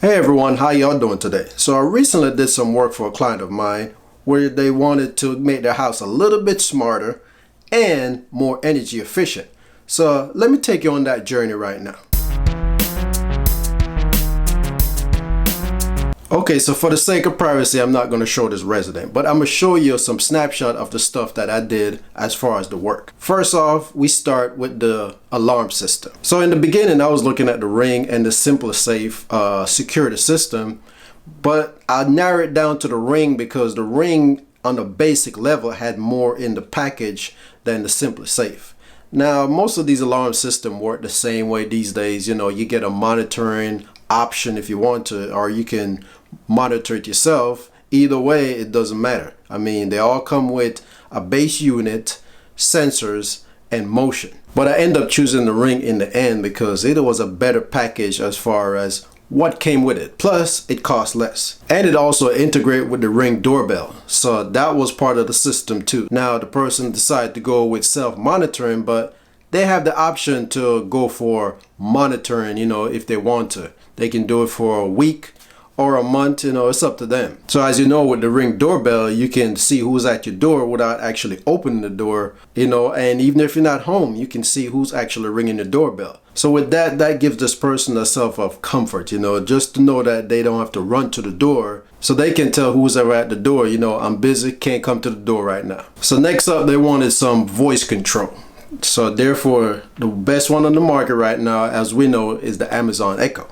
Hey everyone, how y'all doing today? So I recently did some work for a client of mine where they wanted to make their house a little bit smarter and more energy efficient. So let me take you on that journey right now. Okay, so for the sake of privacy, I'm not going to show this resident, but I'm going to show you some snapshot of the stuff that I did as far as the work. First off, we start with the alarm system. So in the beginning, I was looking at the Ring and the Simple Safe security system, but I narrowed it down to the Ring because the Ring on the basic level had more in the package than the Simple Safe. Now, most of these alarm systems work the same way these days. You know, you get a monitoring option if you want to, or you can monitor it yourself. Either way, it doesn't matter. I mean, they all come with a base unit, sensors, and motion. But I end up choosing the Ring in the end because it was a better package as far as what came with it. Plus, it costs less. And it also integrated with the Ring doorbell. So that was part of the system too. Now, the person decided to go with self-monitoring, but they have the option to go for monitoring, you know, if they want to. They can do it for a week or a month, you know, it's up to them. So as you know, with the Ring doorbell, you can see who's at your door without actually opening the door, you know, and even if you're not home, you can see who's actually ringing the doorbell. So with that, that gives this person a self of comfort, you know, just to know that they don't have to run to the door. So they can tell who's ever at the door, you know, I'm busy, can't come to the door right now. So next up, they wanted some voice control. So therefore, the best one on the market right now, as we know, is the Amazon Echo.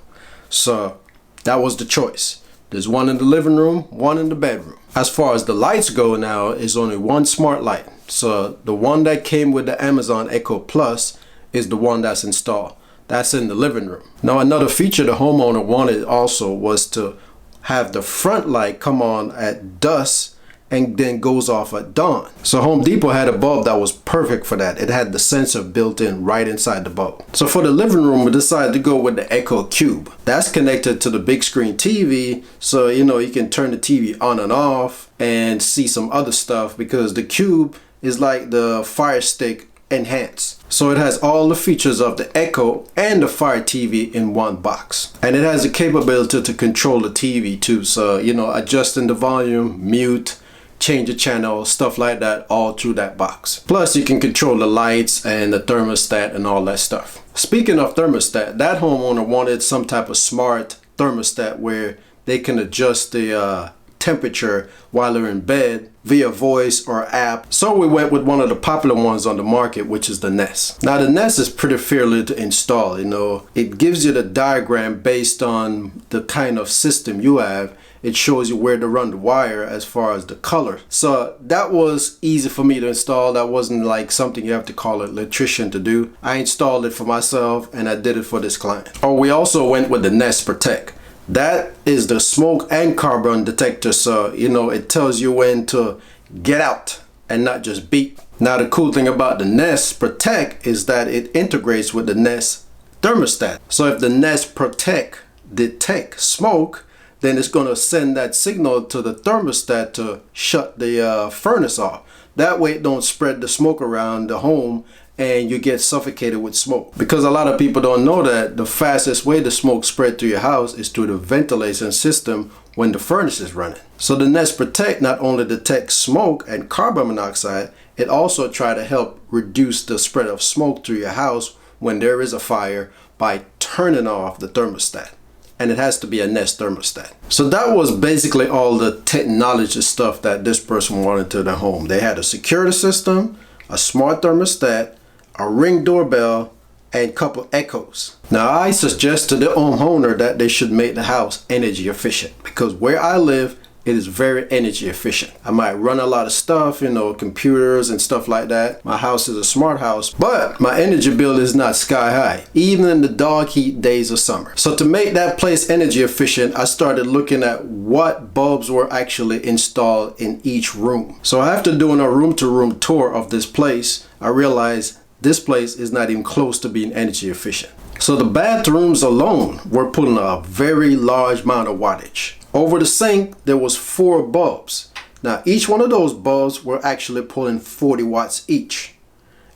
So that was the choice. There's one in the living room, one in the bedroom. As far as the lights go now, is only one smart light. So the one that came with the Amazon Echo Plus is the one that's installed. That's in the living room. Now another feature the homeowner wanted also was to have the front light come on at dusk and then goes off at dawn. So Home Depot had a bulb that was perfect for that. It had the sensor built in right inside the bulb. So for the living room, we decided to go with the Echo Cube. That's connected to the big screen TV, so you know you can turn the TV on and off and see some other stuff because the Cube is like the Fire Stick enhanced. So it has all the features of the Echo and the Fire TV in one box. And it has the capability to control the TV too. So, you know, adjusting the volume, mute, change the channel, stuff like that, all through that box. Plus you can control the lights and the thermostat and all that stuff. Speaking of thermostat, that homeowner wanted some type of smart thermostat where they can adjust the temperature while they're in bed via voice or app. So we went with one of the popular ones on the market, which is the Nest. Now the Nest is pretty fairly to install, you know. It gives you the diagram based on the kind of system you have. It shows you where to run the wire as far as the color. So that was easy for me to install. That wasn't like something you have to call an electrician to do. I installed it for myself and I did it for this client. Oh, we also went with the Nest Protect. That is the smoke and carbon detector. So, you know, it tells you when to get out and not just beep. Now, the cool thing about the Nest Protect is that it integrates with the Nest thermostat. So if the Nest Protect detect smoke, then it's going to send that signal to the thermostat to shut the furnace off. That way it don't spread the smoke around the home and you get suffocated with smoke. Because a lot of people don't know that the fastest way the smoke spread through your house is through the ventilation system when the furnace is running. So the Nest Protect not only detects smoke and carbon monoxide, it also try to help reduce the spread of smoke through your house when there is a fire by turning off the thermostat. And it has to be a Nest thermostat. So that was basically all the technology stuff that this person wanted to their home. They had a security system, a smart thermostat, a Ring doorbell, and a couple Echoes. Now I suggest to the homeowner that they should make the house energy efficient because where I live, it is very energy efficient. I might run a lot of stuff, you know, computers and stuff like that. My house is a smart house, but my energy bill is not sky high, even in the dog heat days of summer. So to make that place energy efficient, I started looking at what bulbs were actually installed in each room. So after doing a room-to-room tour of this place, I realized this place is not even close to being energy efficient. So the bathrooms alone were pulling a very large amount of wattage. Over the sink, there was 4 bulbs. Now, each one of those bulbs were actually pulling 40 watts each.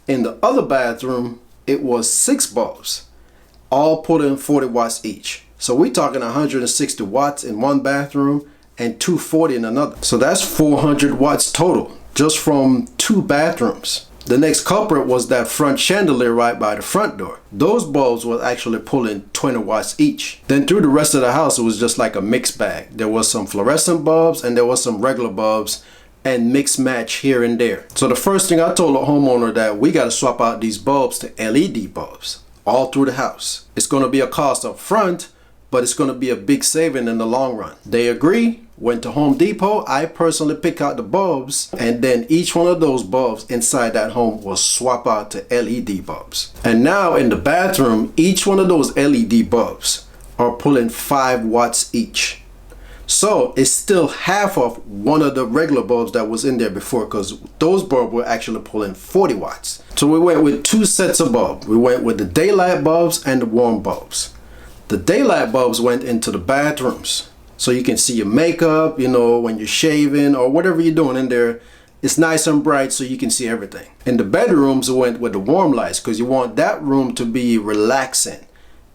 In the other bathroom, it was 6 bulbs, all pulling 40 watts each. So we're talking 160 watts in one bathroom and 240 in another. So that's 400 watts total just from 2 bathrooms. The next culprit was that front chandelier right by the front door. Those bulbs were actually pulling 20 watts each. Then through the rest of the house, it was just like a mixed bag. There was some fluorescent bulbs and there was some regular bulbs and mix match here and there. So the first thing I told the homeowner that we got to swap out these bulbs to LED bulbs all through the house. It's going to be a cost up front, but it's going to be a big saving in the long run. They agree. Went to Home Depot. I personally pick out the bulbs, and then each one of those bulbs inside that home will swap out to LED bulbs. And now in the bathroom, each one of those LED bulbs are pulling 5 watts each. So it's still half of one of the regular bulbs that was in there before, because those bulbs were actually pulling 40 watts. So we went with 2 sets of bulbs. We went with the daylight bulbs and the warm bulbs. The daylight bulbs went into the bathrooms. So you can see your makeup, you know, when you're shaving or whatever you're doing in there. It's nice and bright so you can see everything. In the bedrooms, we went with the warm lights because you want that room to be relaxing,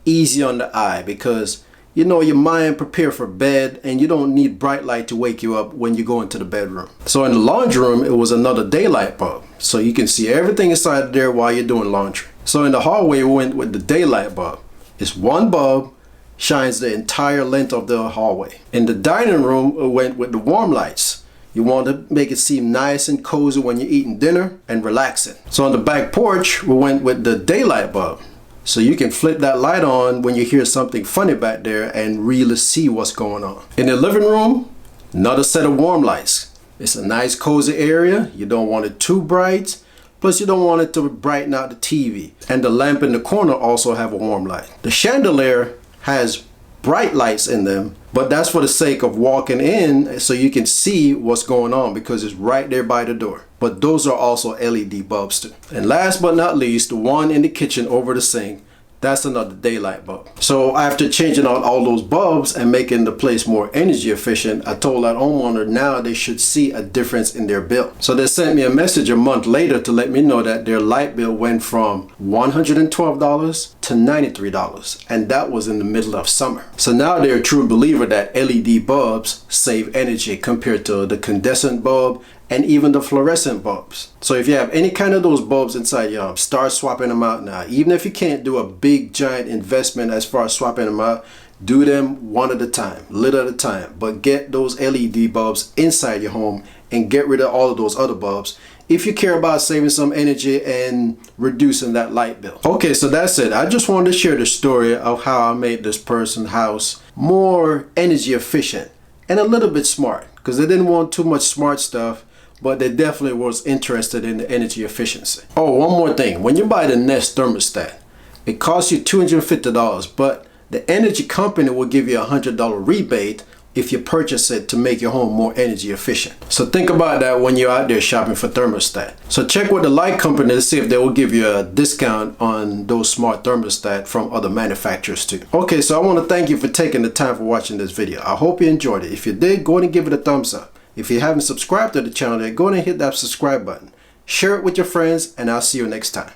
easy on the eye, because you know your mind prepare for bed and you don't need bright light to wake you up when you go into the bedroom. So in the laundry room, it was another daylight bulb. So you can see everything inside there while you're doing laundry. So in the hallway, we went with the daylight bulb. It's one bulb, shines the entire length of the hallway. In the dining room, we went with the warm lights. You want to make it seem nice and cozy when you're eating dinner and relaxing. So on the back porch, we went with the daylight bulb. So you can flip that light on when you hear something funny back there and really see what's going on. In the living room, another set of warm lights. It's a nice cozy area. You don't want it too bright. Plus you don't want it to brighten out the TV. And the lamp in the corner also have a warm light. The chandelier has bright lights in them, but that's for the sake of walking in so you can see what's going on because it's right there by the door. But those are also LED bulbs too. And last but not least, the one in the kitchen over the sink, that's another daylight bulb. So after changing out all those bulbs and making the place more energy efficient, I told that homeowner now they should see a difference in their bill. So they sent me a message a month later to let me know that their light bill went from $112 to $93, and that was in the middle of summer. So now they're a true believer that LED bulbs save energy compared to the incandescent bulb and even the fluorescent bulbs. So if you have any kind of those bulbs inside your home, start swapping them out now. Even if you can't do a big giant investment as far as swapping them out, do them one at a time, little at a time, but get those LED bulbs inside your home and get rid of all of those other bulbs if you care about saving some energy and reducing that light bill. Okay, so that's it. I just wanted to share the story of how I made this person's house more energy efficient and a little bit smart, because they didn't want too much smart stuff, but they definitely was interested in the energy efficiency. Oh, one more thing. When you buy the Nest thermostat, it costs you $250, but the energy company will give you a $100 rebate if you purchase it to make your home more energy efficient. So think about that when you're out there shopping for thermostat. So check with the light company to see if they will give you a discount on those smart thermostat from other manufacturers too. Okay, so I want to thank you for taking the time for watching this video. I hope you enjoyed it. If you did, go ahead and give it a thumbs up. If you haven't subscribed to the channel, go ahead and hit that subscribe button. Share it with your friends, and I'll see you next time.